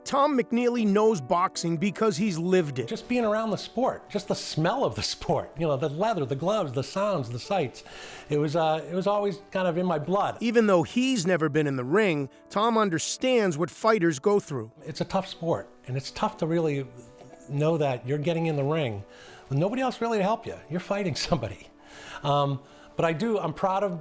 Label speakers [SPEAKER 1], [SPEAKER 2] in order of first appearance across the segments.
[SPEAKER 1] Tom McNeeley knows boxing because he's lived it.
[SPEAKER 2] Just being around the sport, just the smell of the sport, you know, the leather, the gloves, the sounds, the sights. It was always kind of in my blood.
[SPEAKER 1] Even though he's never been in the ring, Tom understands what fighters go through.
[SPEAKER 2] It's a tough sport, and it's tough to really know that you're getting in the ring with nobody else really to help you. You're fighting somebody. But I'm proud of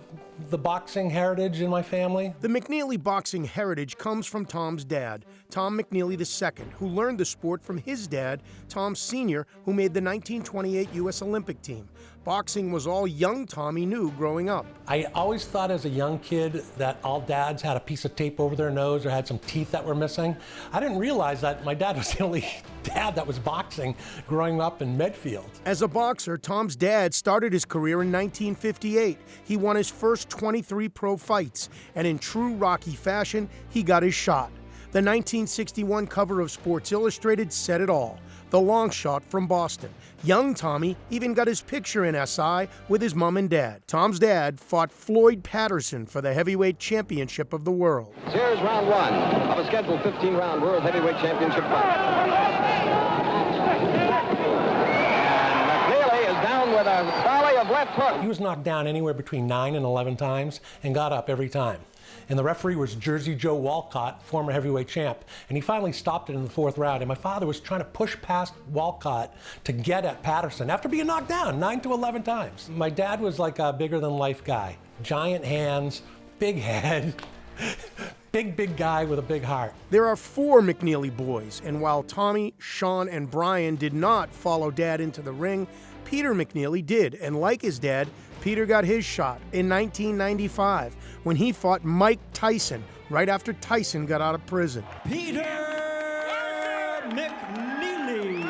[SPEAKER 2] the boxing heritage in my family.
[SPEAKER 1] The McNeeley boxing heritage comes from Tom's dad, Tom McNeeley II, who learned the sport from his dad, Tom Sr., who made the 1928 U.S. Olympic team. Boxing was all young Tommy knew growing up.
[SPEAKER 2] I always thought as a young kid that all dads had a piece of tape over their nose or had some teeth that were missing. I didn't realize that my dad was the only dad that was boxing growing up in Medfield.
[SPEAKER 1] As a boxer, Tom's dad started his career in 1958. He won his first 23 pro fights, and in true Rocky fashion, he got his shot. The 1961 cover of Sports Illustrated said it all. The long shot from Boston. Young Tommy even got his picture in SI with his mom and dad. Tom's dad fought Floyd Patterson for the heavyweight championship of the world.
[SPEAKER 3] Here's round one of a scheduled 15-round World Heavyweight Championship fight. And McNeeley is down with a volley of left hook.
[SPEAKER 2] He was knocked down anywhere between 9 and 11 times and got up every time. And the referee was Jersey Joe Walcott, former heavyweight champ. And he finally stopped it in the 4th round. And my father was trying to push past Walcott to get at Patterson after being knocked down 9 to 11 times. My dad was like a bigger-than-life guy. Giant hands, big head, big guy with a big heart.
[SPEAKER 1] There are 4 McNeeley boys, and while Tommy, Sean, and Brian did not follow Dad into the ring, Peter McNeeley did, and like his dad, Peter got his shot in 1995 when he fought Mike Tyson right after Tyson got out of prison.
[SPEAKER 4] Peter McNeeley,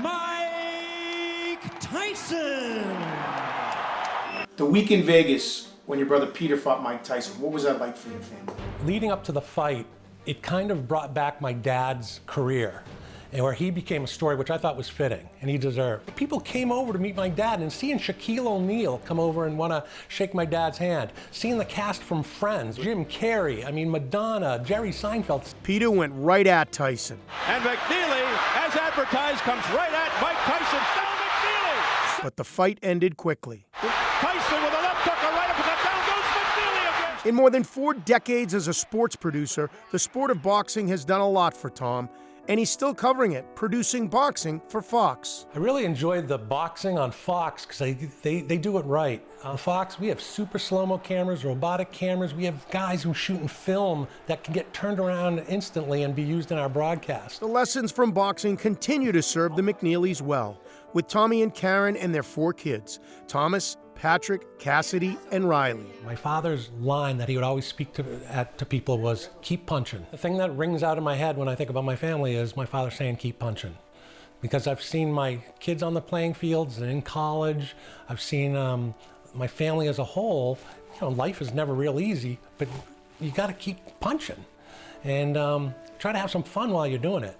[SPEAKER 4] Mike Tyson.
[SPEAKER 1] The week in Vegas when your brother Peter fought Mike Tyson, what was that like for your family?
[SPEAKER 2] Leading up to the fight, it kind of brought back my dad's career, and where he became a story which I thought was fitting and he deserved. People came over to meet my dad, and seeing Shaquille O'Neal come over and want to shake my dad's hand, seeing the cast from Friends, Jim Carrey, Madonna, Jerry Seinfeld.
[SPEAKER 1] Peter went right at Tyson.
[SPEAKER 5] And McNeeley, as advertised, comes right at Mike Tyson. Down McNeeley!
[SPEAKER 1] But the fight ended quickly.
[SPEAKER 5] Tyson with a left hook, a right uppercut, down goes McNeeley again.
[SPEAKER 1] In more than 4 decades as a sports producer, the sport of boxing has done a lot for Tom. And he's still covering it, producing boxing for Fox.
[SPEAKER 2] I really enjoyed the boxing on Fox because they do it right. On Fox, we have super slow-mo cameras, robotic cameras. We have guys who shoot in film that can get turned around instantly and be used in our broadcast.
[SPEAKER 1] The lessons from boxing continue to serve the McNeeleys well, with Tommy and Karen and their 4 kids, Thomas, Patrick, Cassidy, and Riley.
[SPEAKER 2] My father's line that he would always speak to people was, keep punching. The thing that rings out in my head when I think about my family is my father saying, keep punching. Because I've seen my kids on the playing fields and in college. I've seen my family as a whole. You know, life is never real easy, but you got to keep punching. And try to have some fun while you're doing it.